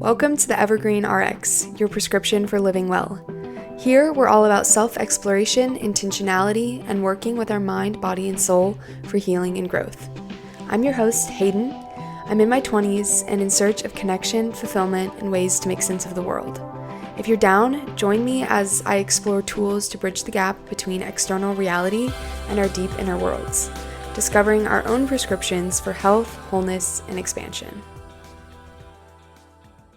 Welcome to the Evergreen RX, your prescription for living well. Here, we're all about self-exploration, intentionality, and working with our mind, body, and soul for healing and growth. I'm your host, Hayden. I'm in my 20s and in search of connection, fulfillment, and ways to make sense of the world. If you're down, join me as I explore tools to bridge the gap between external reality and our deep inner worlds, discovering our own prescriptions for health, wholeness, and expansion.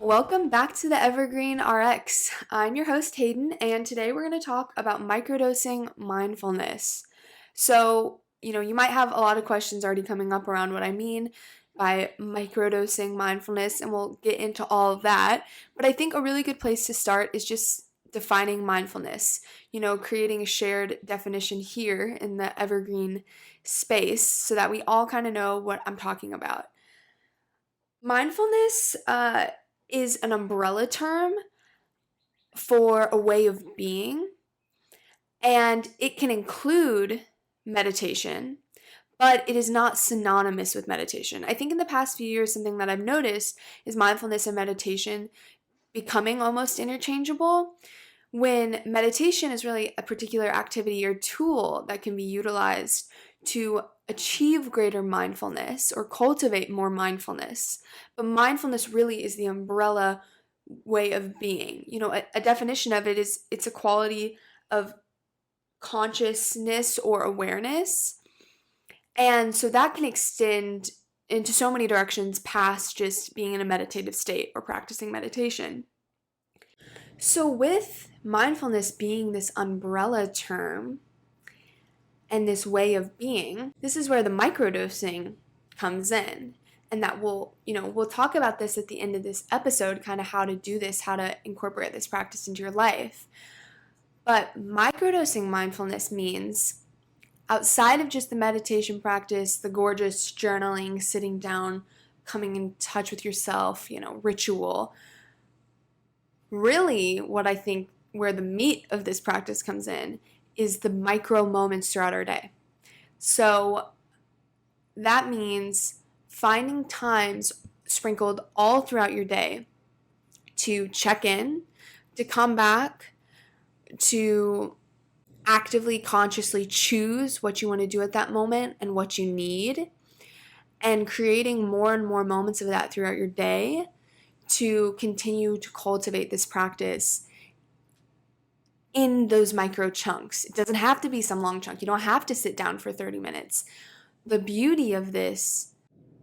Welcome back to the Evergreen RX. I'm your host, Hayden, and today we're going to talk about microdosing mindfulness. So, you might have a lot of questions already coming up around what I mean by microdosing mindfulness, and we'll get into all of that. But I think a really good place to start is just defining mindfulness, creating a shared definition here in the Evergreen space so that we all kind of know what I'm talking about. Mindfulness, is an umbrella term for a way of being, and it can include meditation, but it is not synonymous with meditation. I think in the past few years, something that I've noticed is mindfulness and meditation becoming almost interchangeable, when meditation is really a particular activity or tool that can be utilized to achieve greater mindfulness or cultivate more mindfulness. But mindfulness really is the umbrella way of being. A definition of it is it's a quality of consciousness or awareness. And so that can extend into so many directions past just being in a meditative state or practicing meditation. So with mindfulness being this umbrella term and this way of being, this is where the microdosing comes in. And that we'll talk about this at the end of this episode, kind of how to do this, how to incorporate this practice into your life. But microdosing mindfulness means outside of just the meditation practice, the gorgeous journaling, sitting down, coming in touch with yourself, ritual. Really, what I think where the meat of this practice comes in is the micro moments throughout our day. So that means finding times sprinkled all throughout your day to check in, to come back, to actively, consciously choose what you want to do at that moment and what you need, and creating more and more moments of that throughout your day to continue to cultivate this practice in those micro chunks. It doesn't have to be some long chunk. You don't have to sit down for 30 minutes. The beauty of this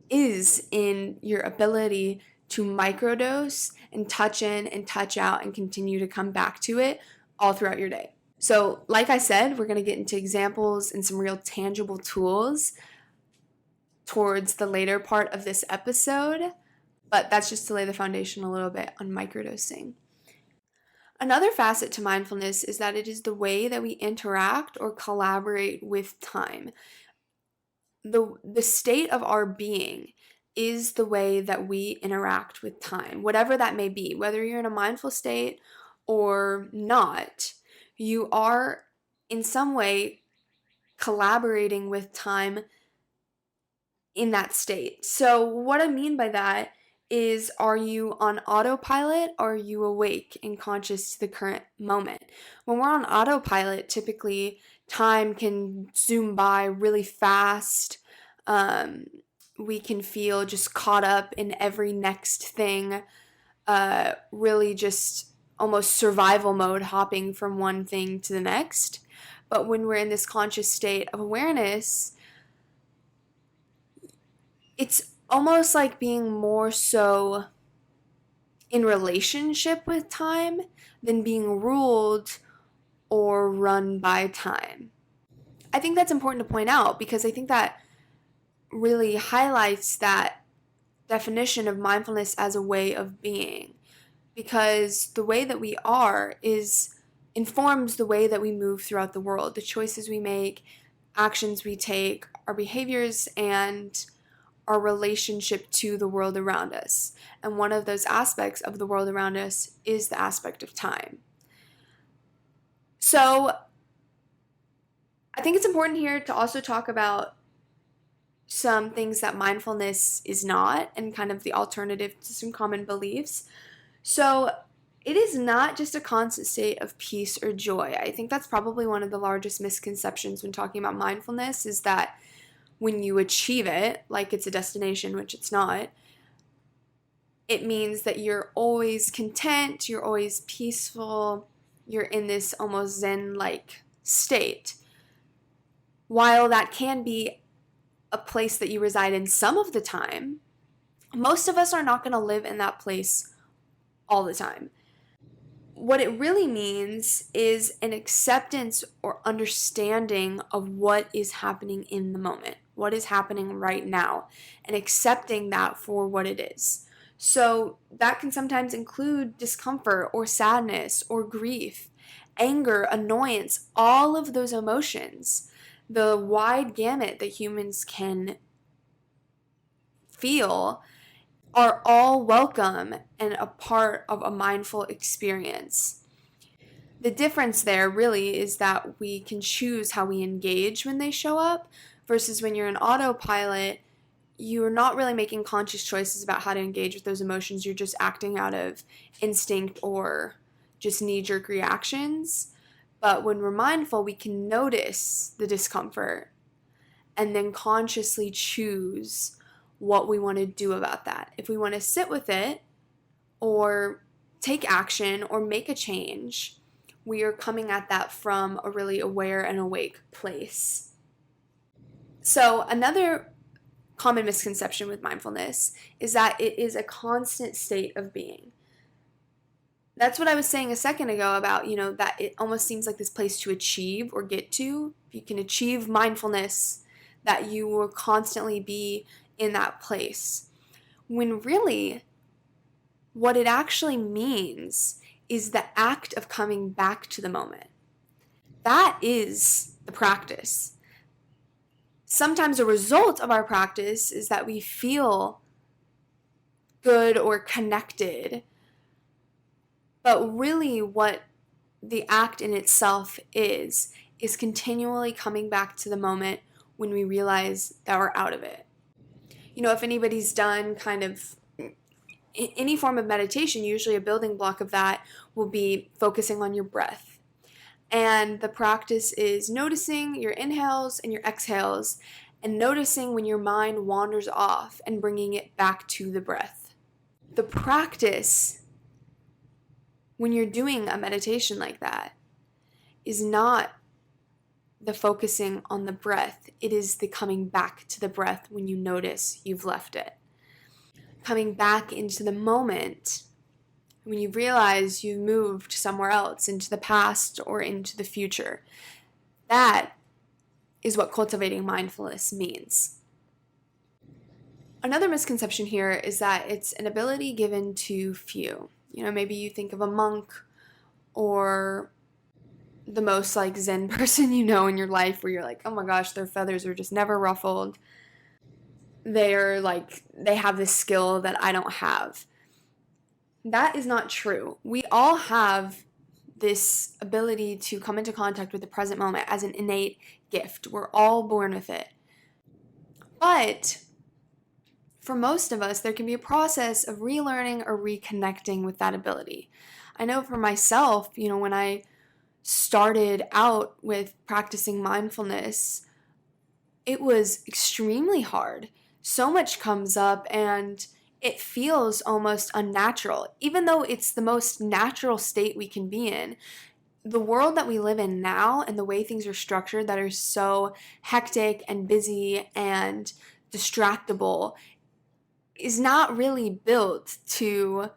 is in your ability to microdose and touch in and touch out and continue to come back to it all throughout your day. So, like I said, we're going to get into examples and some real tangible tools towards the later part of this episode, but that's just to lay the foundation a little bit on microdosing. Another facet to mindfulness is that it is the way that we interact or collaborate with time. The state of our being is the way that we interact with time, whatever that may be. Whether you're in a mindful state or not, you are in some way collaborating with time in that state. So what I mean by that is, are you on autopilot or are you awake and conscious to the current moment? When we're on autopilot, typically time can zoom by really fast. We can feel just caught up in every next thing, really just almost survival mode, hopping from one thing to the next. But when we're in this conscious state of awareness, it's almost like being more so in relationship with time than being ruled or run by time. I think that's important to point out because I think that really highlights that definition of mindfulness as a way of being, because the way that we are informs the way that we move throughout the world, the choices we make, actions we take, our behaviors, and our relationship to the world around us. And one of those aspects of the world around us is the aspect of time. So I think it's important here to also talk about some things that mindfulness is not and kind of the alternative to some common beliefs. So it is not just a constant state of peace or joy. I think that's probably one of the largest misconceptions when talking about mindfulness is that when you achieve it, like it's a destination, which it's not, it means that you're always content, you're always peaceful, you're in this almost Zen-like state. While that can be a place that you reside in some of the time, most of us are not going to live in that place all the time. What it really means is an acceptance or understanding of what is happening in the moment, what is happening right now, and accepting that for what it is. So that can sometimes include discomfort or sadness or grief, anger, annoyance, all of those emotions, the wide gamut that humans can feel are all welcome and a part of a mindful experience. The difference there really is that we can choose how we engage when they show up versus when you're in autopilot, you're not really making conscious choices about how to engage with those emotions. You're just acting out of instinct or just knee-jerk reactions. But when we're mindful, we can notice the discomfort and then consciously choose what we want to do about that. If we want to sit with it or take action or make a change, we are coming at that from a really aware and awake place. So another common misconception with mindfulness is that it is a constant state of being. That's what I was saying a second ago about, that it almost seems like this place to achieve or get to. If you can achieve mindfulness, that you will constantly be in that place. When really, what it actually means is the act of coming back to the moment. That is the practice. Sometimes a result of our practice is that we feel good or connected. But really what the act in itself is continually coming back to the moment when we realize that we're out of it. If anybody's done kind of any form of meditation, usually a building block of that will be focusing on your breath. And the practice is noticing your inhales and your exhales and noticing when your mind wanders off and bringing it back to the breath. The practice, when you're doing a meditation like that, is not the focusing on the breath. It is the coming back to the breath when you notice you've left it. Coming back into the moment when you realize you've moved somewhere else, into the past or into the future. That is what cultivating mindfulness means. Another misconception here is that it's an ability given to few. Maybe you think of a monk or the most like Zen person in your life where you're like, oh my gosh, their feathers are just never ruffled. They have this skill that I don't have. That is not true. We all have this ability to come into contact with the present moment as an innate gift. We're all born with it. But for most of us, there can be a process of relearning or reconnecting with that ability. I know for myself, when I started out with practicing mindfulness, it was extremely hard. So much comes up and it feels almost unnatural, even though it's the most natural state we can be in. The world that we live in now and the way things are structured that are so hectic and busy and distractible is not really built to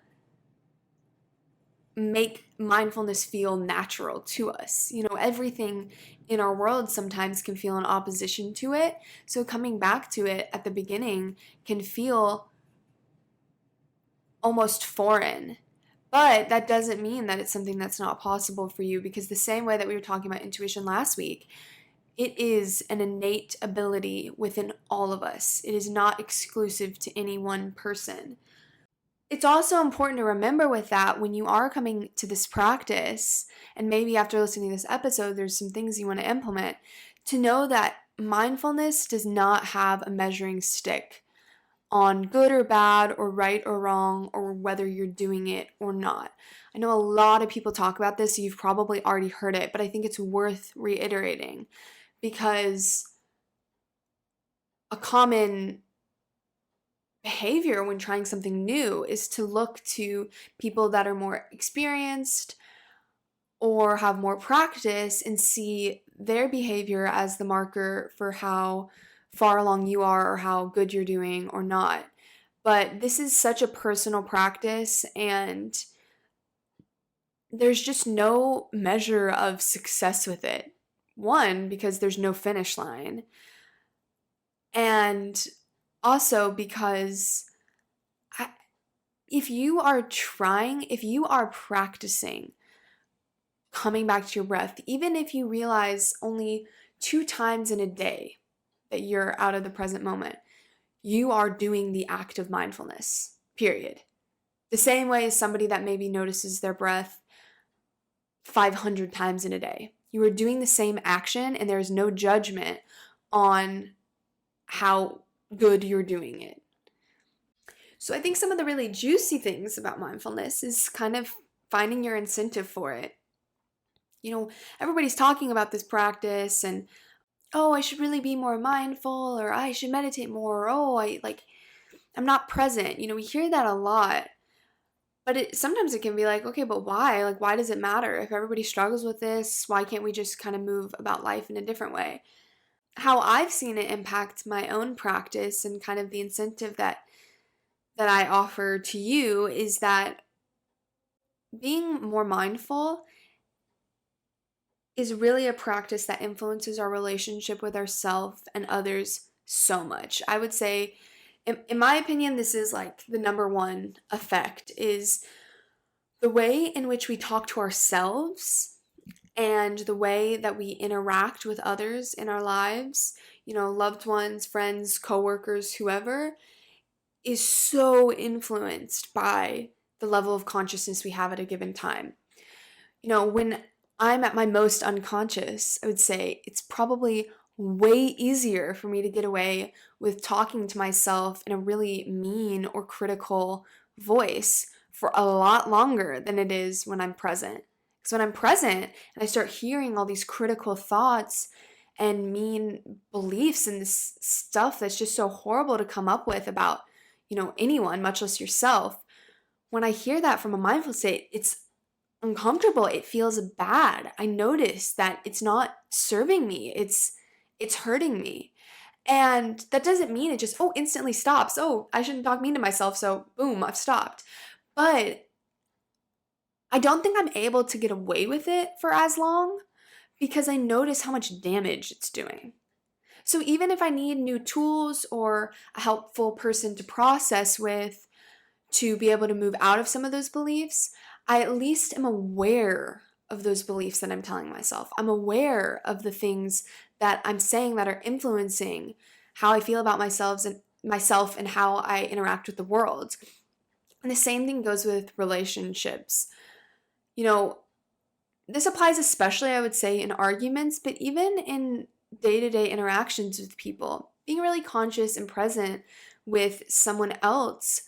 make mindfulness feel natural to us. Everything in our world sometimes can feel in opposition to it. So coming back to it at the beginning can feel almost foreign. But that doesn't mean that it's something that's not possible for you, because the same way that we were talking about intuition last week, it is an innate ability within all of us. It is not exclusive to any one person. It's also important to remember with that when you are coming to this practice, and maybe after listening to this episode, there's some things you want to implement, to know that mindfulness does not have a measuring stick on good or bad or right or wrong or whether you're doing it or not. I know a lot of people talk about this, so you've probably already heard it, but I think it's worth reiterating because a common behavior when trying something new is to look to people that are more experienced or have more practice and see their behavior as the marker for how far along you are or how good you're doing or not. But this is such a personal practice, and there's just no measure of success with it. One, because there's no finish line, and also because if you are practicing coming back to your breath, even if you realize only 2 times in a day that you're out of the present moment, you are doing the act of mindfulness, period. The same way as somebody that maybe notices their breath 500 times in a day. You are doing the same action, and there is no judgment on how good you're doing it. So I think some of the really juicy things about mindfulness is kind of finding your incentive for it. Everybody's talking about this practice and, oh, I should really be more mindful, or I should meditate more, or, oh, I'm not present. We hear that a lot. But sometimes it can be like, okay, but why? Like, why does it matter? If everybody struggles with this, why can't we just kind of move about life in a different way? How I've seen it impact my own practice and kind of the incentive that I offer to you is that being more mindful is really a practice that influences our relationship with ourselves and others so much. I would say, in my opinion, this is like the number one effect is the way in which we talk to ourselves and the way that we interact with others in our lives, loved ones, friends, coworkers, whoever, is so influenced by the level of consciousness we have at a given time. When I'm at my most unconscious, I would say it's probably way easier for me to get away with talking to myself in a really mean or critical voice for a lot longer than it is when I'm present. Because when I'm present and I start hearing all these critical thoughts and mean beliefs and this stuff that's just so horrible to come up with about, anyone, much less yourself, when I hear that from a mindful state, it's uncomfortable. It feels bad. I notice that it's not serving me. It's hurting me. And that doesn't mean it just, instantly stops. Oh, I shouldn't talk mean to myself, so boom, I've stopped. But I don't think I'm able to get away with it for as long because I notice how much damage it's doing. So even if I need new tools or a helpful person to process with to be able to move out of some of those beliefs, I at least am aware of those beliefs that I'm telling myself. I'm aware of the things that I'm saying that are influencing how I feel about myself and how I interact with the world. And the same thing goes with relationships. This applies especially, I would say, in arguments, but even in day-to-day interactions with people. Being really conscious and present with someone else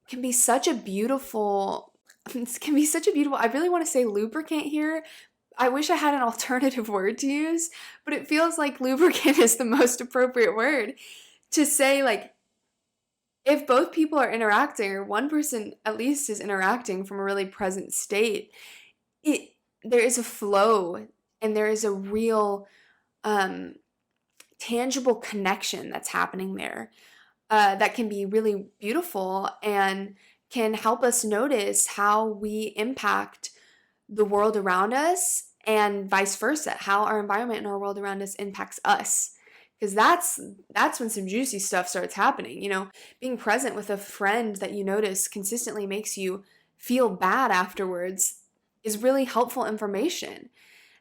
can be such a beautiful, I really want to say lubricant here. I wish I had an alternative word to use, but it feels like lubricant is the most appropriate word to say, like, if both people are interacting, or one person at least is interacting from a really present state, there is a flow and there is a real tangible connection that's happening there that can be really beautiful and can help us notice how we impact the world around us and vice versa, how our environment and our world around us impacts us. Because that's when some juicy stuff starts happening. Being present with a friend that you notice consistently makes you feel bad afterwards is really helpful information.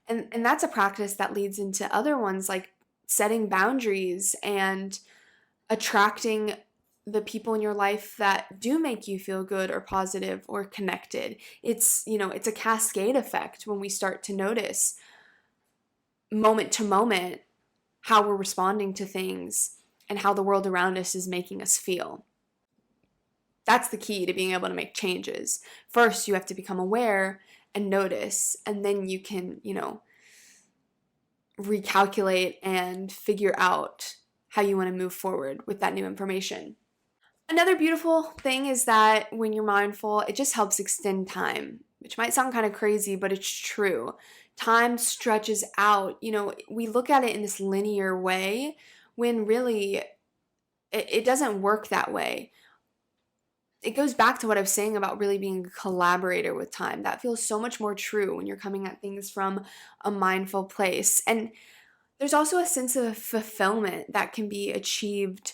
And that's a practice that leads into other ones like setting boundaries and attracting the people in your life that do make you feel good or positive or connected. It's a cascade effect when we start to notice moment to moment how we're responding to things and how the world around us is making us feel. That's the key to being able to make changes. First, you have to become aware and notice, and then you can, recalculate and figure out how you want to move forward with that new information. Another beautiful thing is that when you're mindful, it just helps extend time, which might sound kind of crazy, but it's true. Time stretches out. We look at it in this linear way when really it doesn't work that way. It goes back to what I was saying about really being a collaborator with time. That feels so much more true when you're coming at things from a mindful place. And there's also a sense of fulfillment that can be achieved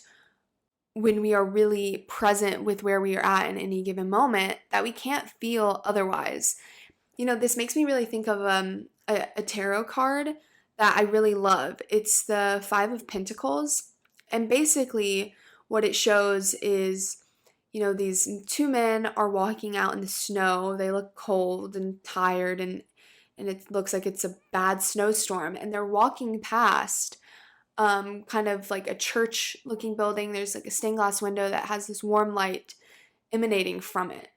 when we are really present with where we are at in any given moment that we can't feel otherwise. This makes me really think of a tarot card that I really love. It's the Five of Pentacles. And basically what it shows is, these two men are walking out in the snow. They look cold and tired, and it looks like it's a bad snowstorm. And they're walking past kind of like a church looking building. There's like a stained glass window that has this warm light emanating from it.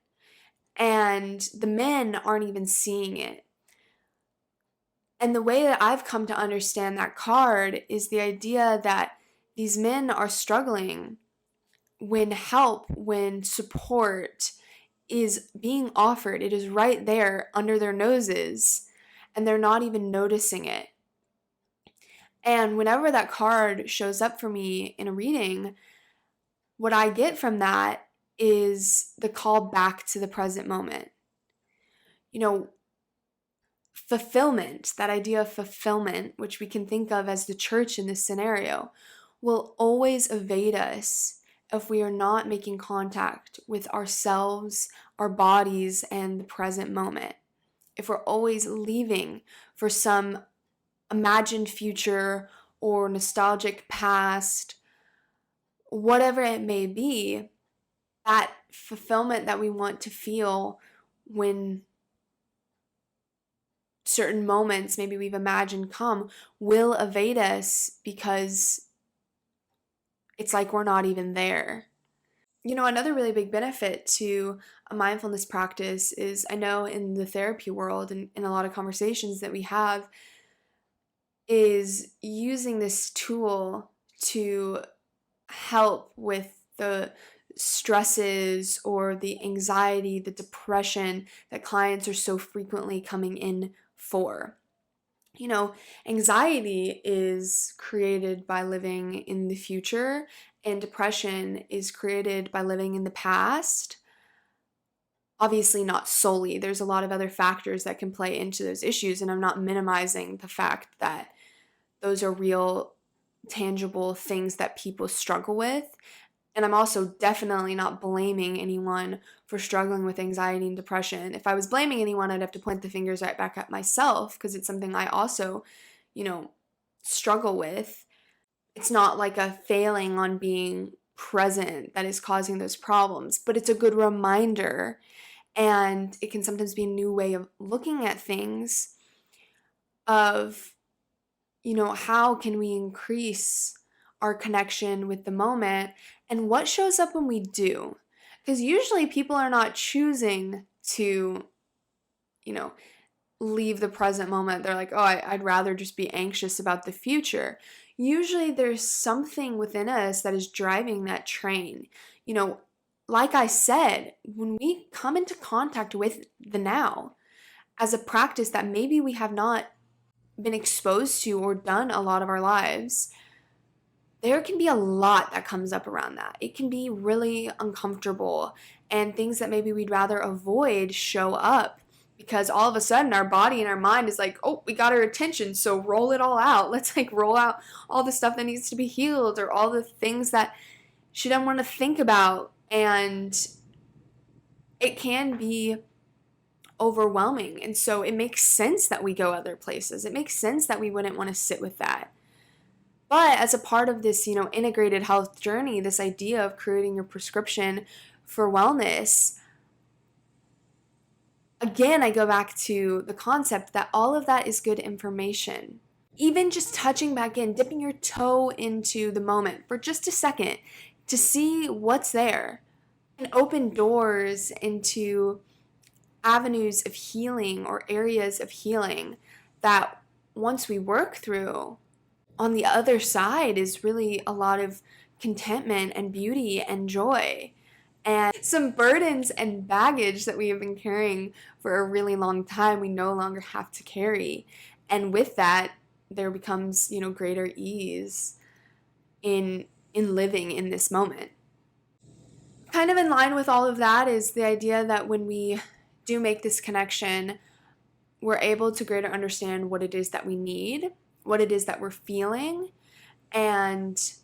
And the men aren't even seeing it. And the way that I've come to understand that card is the idea that these men are struggling when help, when support is being offered. It is right there under their noses, and they're not even noticing it. And whenever that card shows up for me in a reading, what I get from that is the call back to the present moment. Fulfillment, that idea of fulfillment, which we can think of as the church in this scenario, will always evade us if we are not making contact with ourselves, our bodies, and the present moment. If we're always leaving for some imagined future or nostalgic past, whatever it may be, that fulfillment that we want to feel when certain moments maybe we've imagined come will evade us because it's like we're not even there. Another really big benefit to a mindfulness practice is, I know in the therapy world and in a lot of conversations that we have, is using this tool to help with the stresses or the anxiety, the depression that clients are so frequently coming in for. Anxiety is created by living in the future, and depression is created by living in the past. Obviously, not solely. There's a lot of other factors that can play into those issues, and I'm not minimizing the fact that those are real, tangible things that people struggle with. And I'm also definitely not blaming anyone for struggling with anxiety and depression. If I was blaming anyone, I'd have to point the fingers right back at myself, because it's something I also, struggle with. It's not like a failing on being present that is causing those problems, but it's a good reminder. And it can sometimes be a new way of looking at things of, how can we increase our connection with the moment, and what shows up when we do. Because usually people are not choosing to, leave the present moment. They're like, oh, I'd rather just be anxious about the future. Usually there's something within us that is driving that train. Like I said, when we come into contact with the now as a practice that maybe we have not been exposed to or done a lot of our lives, there can be a lot that comes up around that. It can be really uncomfortable, and things that maybe we'd rather avoid show up because all of a sudden our body and our mind is like, oh, we got our attention, so roll it all out. Let's roll out all the stuff that needs to be healed, or all the things that she doesn't want to think about. And it can be overwhelming. And so it makes sense that we go other places. It makes sense that we wouldn't want to sit with that. But as a part of this, integrated health journey, this idea of creating your prescription for wellness, again, I go back to the concept that all of that is good information. Even just touching back in, dipping your toe into the moment for just a second to see what's there, and open doors into avenues of healing or areas of healing that once we work through, on the other side is really a lot of contentment and beauty and joy and some burdens and baggage that we have been carrying for a really long time we no longer have to carry. And with that, there becomes, greater ease in living in this moment. Kind of in line with all of that is the idea that when we do make this connection, we're able to greater understand what it is that we need, what it is that we're feeling, and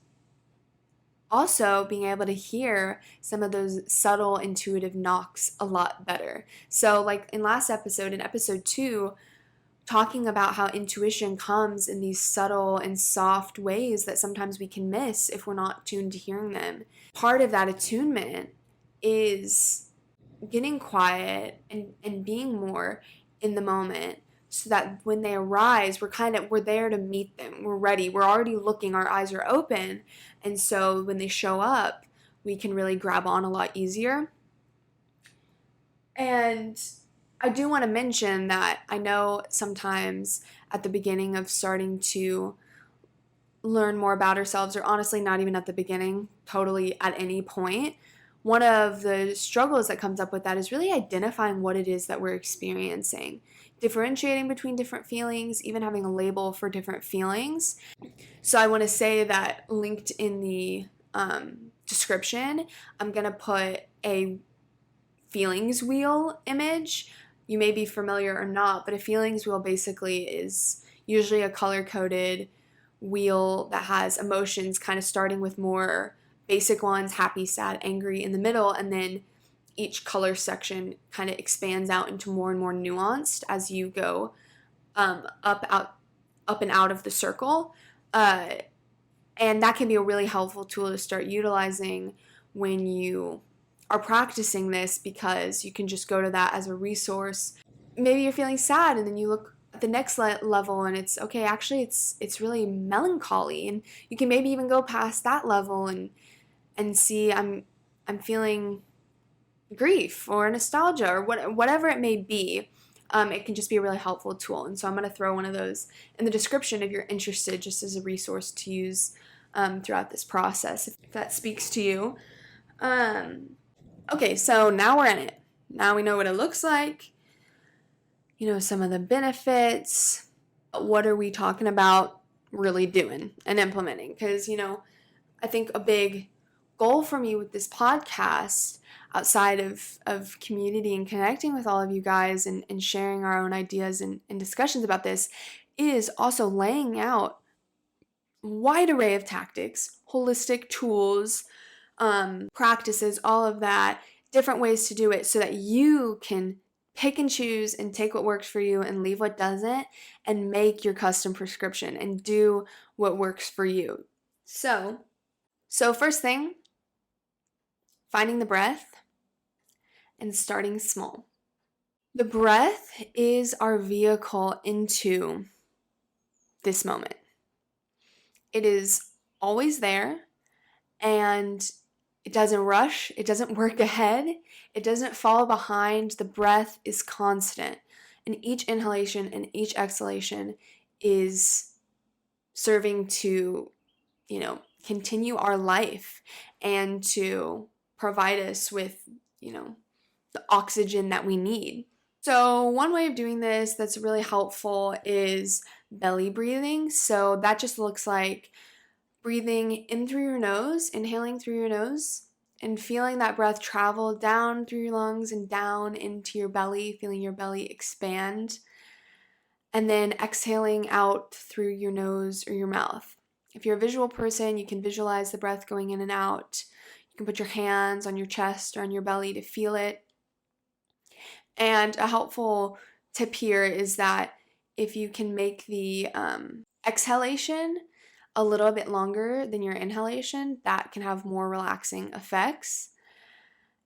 also being able to hear some of those subtle intuitive knocks a lot better. So, like in last episode, in episode 2, talking about how intuition comes in these subtle and soft ways that sometimes we can miss if we're not tuned to hearing them. Part of that attunement is getting quiet and being more in the moment so that when they arise, we're there to meet them. We're ready. We're already looking. Our eyes are open. And so when they show up, we can really grab on a lot easier. And I do want to mention that I know sometimes at the beginning of starting to learn more about ourselves, or honestly, not even at the beginning, totally at any point, one of the struggles that comes up with that is really identifying what it is that we're experiencing, differentiating between different feelings, even having a label for different feelings. So I want to say that linked in the description, I'm going to put a feelings wheel image. You may be familiar or not, but a feelings wheel basically is usually a color-coded wheel that has emotions kind of starting with more basic ones, happy, sad, angry in the middle, and then each color section kind of expands out into more and more nuanced as you go up and out of the circle. And that can be a really helpful tool to start utilizing when you are practicing this, because you can just go to that as a resource. Maybe you're feeling sad and then you look at the next level and it's okay, actually it's really melancholy, and you can maybe even go past that level and see I'm feeling grief or nostalgia or whatever it may be. It can just be a really helpful tool. And so I'm going to throw one of those in the description if you're interested, just as a resource to use throughout this process, if that speaks to you. Okay, so now we're in it. Now we know what it looks like. Some of the benefits. What are we talking about really doing and implementing? Because, I think a big goal for me with this podcast, outside of community and connecting with all of you guys and sharing our own ideas and discussions about this, is also laying out a wide array of tactics, holistic tools, practices, all of that, different ways to do it so that you can pick and choose and take what works for you and leave what doesn't, and make your custom prescription and do what works for you. So first thing, finding the breath and starting small. The breath is our vehicle into this moment. It is always there, and it doesn't rush, it doesn't work ahead, it doesn't fall behind. The breath is constant, and each inhalation and each exhalation is serving to, continue our life and to provide us with, the oxygen that we need. So one way of doing this that's really helpful is belly breathing. So that just looks like breathing in through your nose, inhaling through your nose, and feeling that breath travel down through your lungs and down into your belly, feeling your belly expand, and then exhaling out through your nose or your mouth. If you're a visual person, you can visualize the breath going in and out. You can put your hands on your chest or on your belly to feel it. And a helpful tip here is that if you can make the exhalation a little bit longer than your inhalation, that can have more relaxing effects.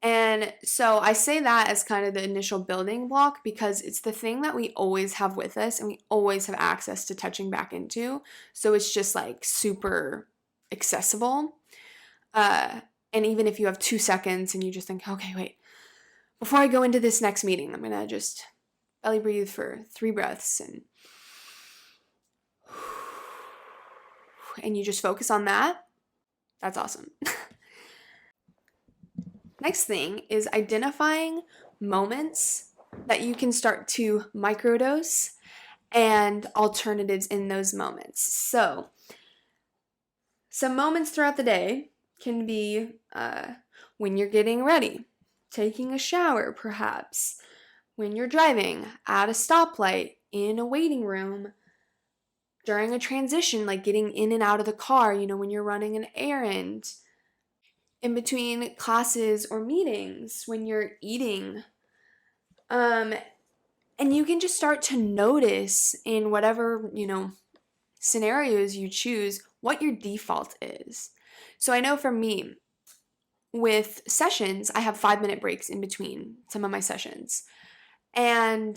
And so I say that as kind of the initial building block because it's the thing that we always have with us and we always have access to touching back into. So it's just like super accessible. And even if you have 2 seconds and you just think, okay, wait, before I go into this next meeting, I'm going to just belly breathe for 3 breaths and you just focus on that. That's awesome. Next thing is identifying moments that you can start to microdose and alternatives in those moments. So, some moments throughout the day can be when you're getting ready, taking a shower, perhaps, when you're driving, at a stoplight, in a waiting room, during a transition, like getting in and out of the car, when you're running an errand, in between classes or meetings, when you're eating. And you can just start to notice in whatever, scenarios you choose what your default is. So I know for me, with sessions, I have 5-minute breaks in between some of my sessions. And,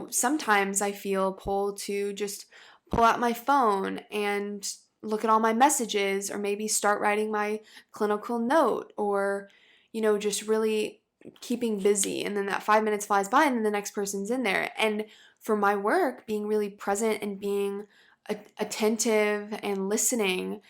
sometimes I feel pulled to just pull out my phone and look at all my messages or maybe start writing my clinical note or, just really keeping busy. And then that 5 minutes flies by and then the next person's in there. And for my work, being really present and being attentive and listening,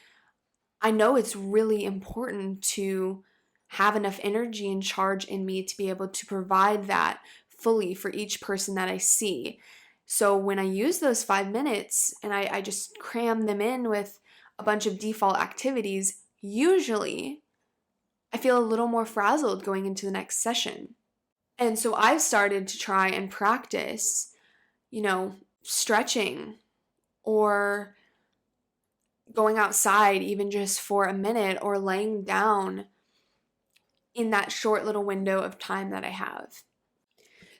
I know it's really important to have enough energy and charge in me to be able to provide that fully for each person that I see. So when I use those 5 minutes and I just cram them in with a bunch of default activities, usually I feel a little more frazzled going into the next session. And so I've started to try and practice, stretching or going outside even just for a minute or laying down in that short little window of time that I have.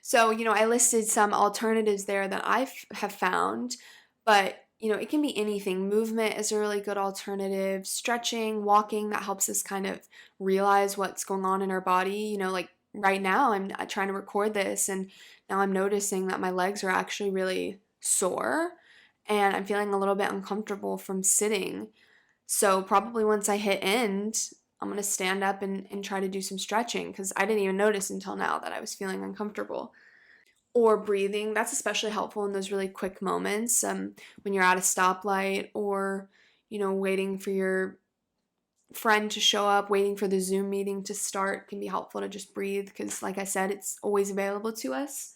So, I listed some alternatives there that I have found, but, it can be anything. Movement is a really good alternative. Stretching, walking, that helps us kind of realize what's going on in our body. Like right now, I'm trying to record this, and now I'm noticing that my legs are actually really sore, and I'm feeling a little bit uncomfortable from sitting. So probably once I hit end, I'm going to stand up and try to do some stretching because I didn't even notice until now that I was feeling uncomfortable. Or breathing, that's especially helpful in those really quick moments when you're at a stoplight or, waiting for your friend to show up, waiting for the Zoom meeting to start can be helpful to just breathe because, like I said, it's always available to us.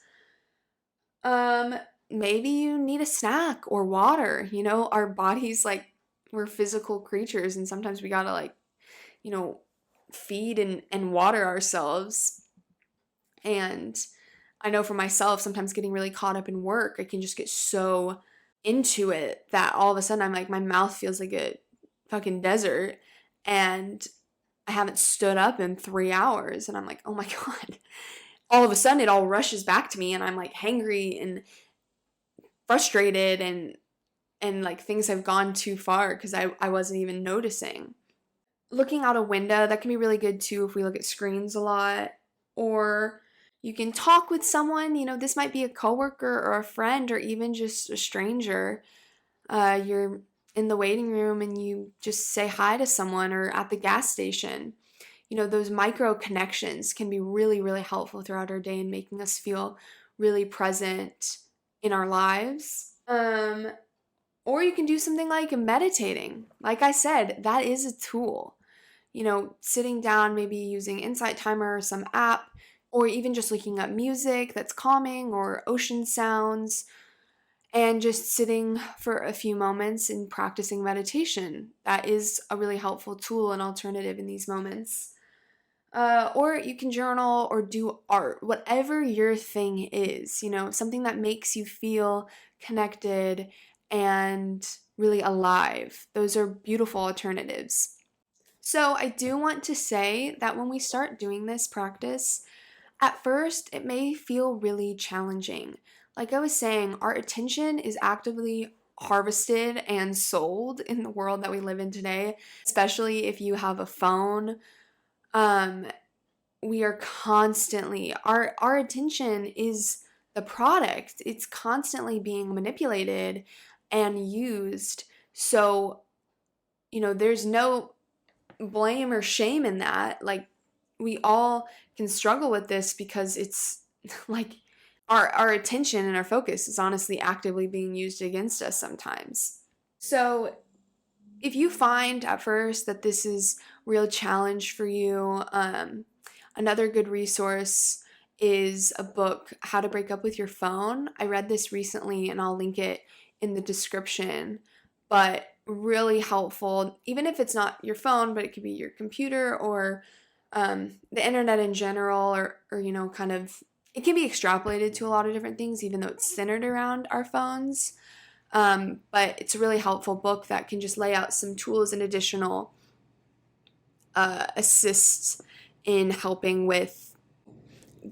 Maybe you need a snack or water. Our bodies, like, we're physical creatures and sometimes we gotta, like, feed and water ourselves. And I know for myself, sometimes getting really caught up in work, I can just get so into it that all of a sudden I'm like, my mouth feels like a fucking desert and I haven't stood up in 3 hours. And I'm like, oh my God. All of a sudden it all rushes back to me and I'm like hangry and frustrated and like things have gone too far because I wasn't even noticing. Looking out a window, that can be really good too if we look at screens a lot. Or you can talk with someone, this might be a coworker or a friend or even just a stranger. You're in the waiting room and you just say hi to someone or at the gas station. Those micro connections can be really, really helpful throughout our day and making us feel really present in our lives. Or you can do something like meditating. Like I said, that is a tool. Sitting down, maybe using Insight Timer or some app, or even just looking up music that's calming or ocean sounds, and just sitting for a few moments and practicing meditation. That is a really helpful tool and alternative in these moments. Or you can journal or do art, whatever your thing is, something that makes you feel connected and really alive. Those are beautiful alternatives. So I do want to say that when we start doing this practice, at first it may feel really challenging. Like I was saying, our attention is actively harvested and sold in the world that we live in today, especially if you have a phone. we are constantly, our attention is the product. It's constantly being manipulated and used. So, there's no blame or shame in that. Like, we all can struggle with this because it's like our attention and our focus is honestly actively being used against us sometimes. So, if you find at first that this is a real challenge for you, another good resource is a book, How to Break Up with Your Phone. I read this recently and I'll link it in the description, but really helpful, even if it's not your phone, but it could be your computer or the internet in general, or kind of, it can be extrapolated to a lot of different things, even though it's centered around our phones. But it's a really helpful book that can just lay out some tools and additional assists in helping with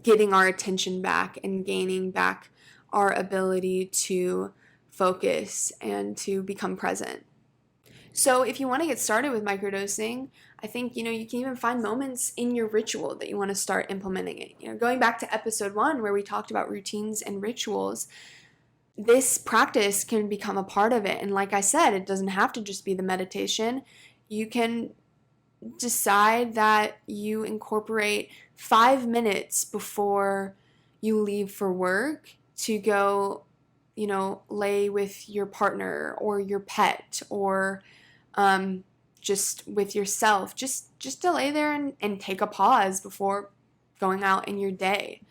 getting our attention back and gaining back our ability to focus and to become present. So if you want to get started with microdosing, I think, you can even find moments in your ritual that you want to start implementing it. Going back to episode 1 where we talked about routines and rituals, this practice can become a part of it. And like I said, it doesn't have to just be the meditation. You can decide that you incorporate 5 minutes before you leave for work to go, lay with your partner or your pet, or just with yourself, just to lay there and take a pause before going out in your day.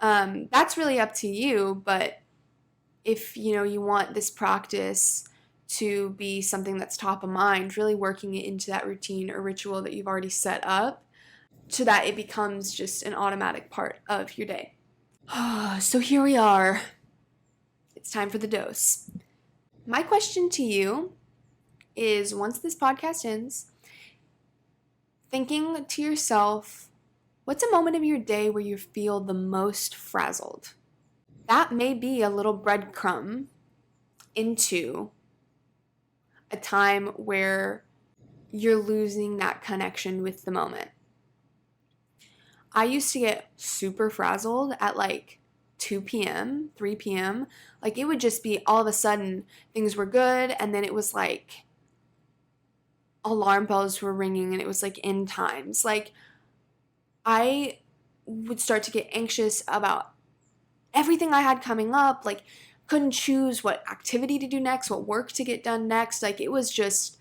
That's really up to you, but if you want this practice to be something that's top of mind, really working it into that routine or ritual that you've already set up so that it becomes just an automatic part of your day. So here we are. It's time for the dose. My question to you is, once this podcast ends, thinking to yourself, what's a moment of your day where you feel the most frazzled? That may be a little breadcrumb into a time where you're losing that connection with the moment. I used to get super frazzled at like 2 p.m., 3 p.m. Like, it would just be all of a sudden things were good, and then it was like alarm bells were ringing and it was like end times. Like, I would start to get anxious about everything I had coming up, like couldn't choose what activity to do next, what work to get done next. Like, it was just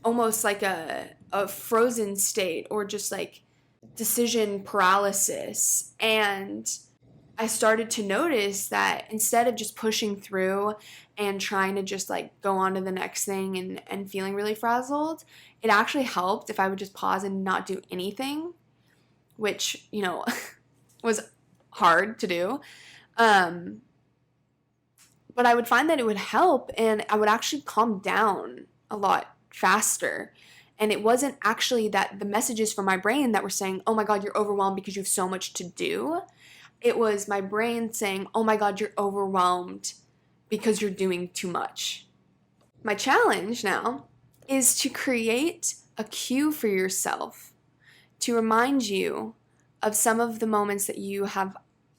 almost like a frozen state, or just like decision paralysis. And I started to notice that instead of just pushing through and trying to just like go on to the next thing and feeling really frazzled, it actually helped if I would just pause and not do anything, which, was hard to do. But I would find that it would help, and I would actually calm down a lot faster. And it wasn't actually that the messages from my brain that were saying, oh my God, you're overwhelmed because you have so much to do. It was my brain saying, oh my God, you're overwhelmed because you're doing too much. My challenge now is to create a cue for yourself to remind you of some of the moments that you have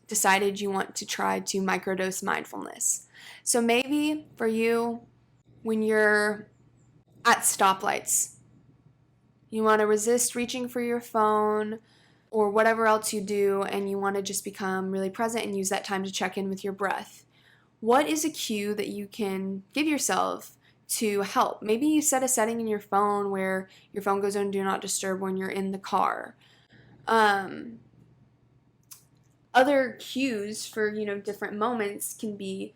decided you want to try to microdose mindfulness. So maybe for you, when you're at stoplights, you want to resist reaching for your phone or whatever else you do, and you want to just become really present and use that time to check in with your breath. What is a cue that you can give yourself to help? Maybe you set a setting in your phone where your phone goes on do not disturb when you're in the car. Other cues for, different moments can be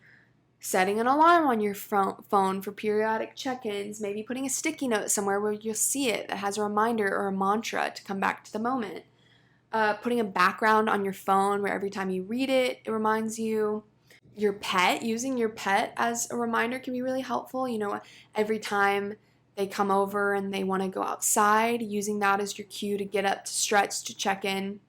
setting an alarm on your phone for periodic check-ins, maybe putting a sticky note somewhere where you'll see it that has a reminder or a mantra to come back to the moment. Putting a background on your phone where every time you read it, it reminds you. Your pet, using your pet as a reminder can be really helpful. Every time they come over and they want to go outside, using that as your cue to get up, to stretch, to check in.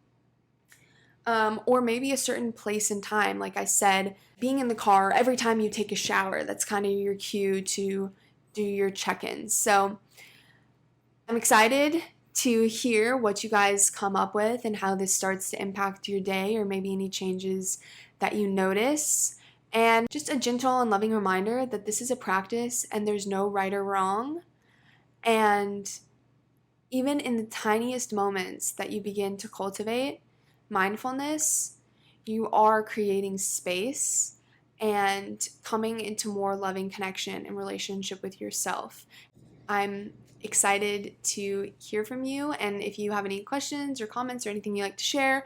Or maybe a certain place and time. Like I said, being in the car every time you take a shower, that's kind of your cue to do your check-ins. So I'm excited to hear what you guys come up with and how this starts to impact your day, or maybe any changes that you notice. And just a gentle and loving reminder that this is a practice and there's no right or wrong. And even in the tiniest moments that you begin to cultivate mindfulness, you are creating space and coming into more loving connection and relationship with yourself. I'm excited to hear from you, and if you have any questions or comments or anything you'd like to share,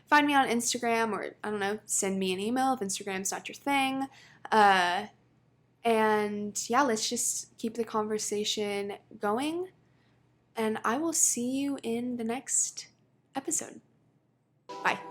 find me on Instagram, or I don't know, send me an email if Instagram's not your thing. And yeah, let's just keep the conversation going, and I will see you in the next episode. Bye.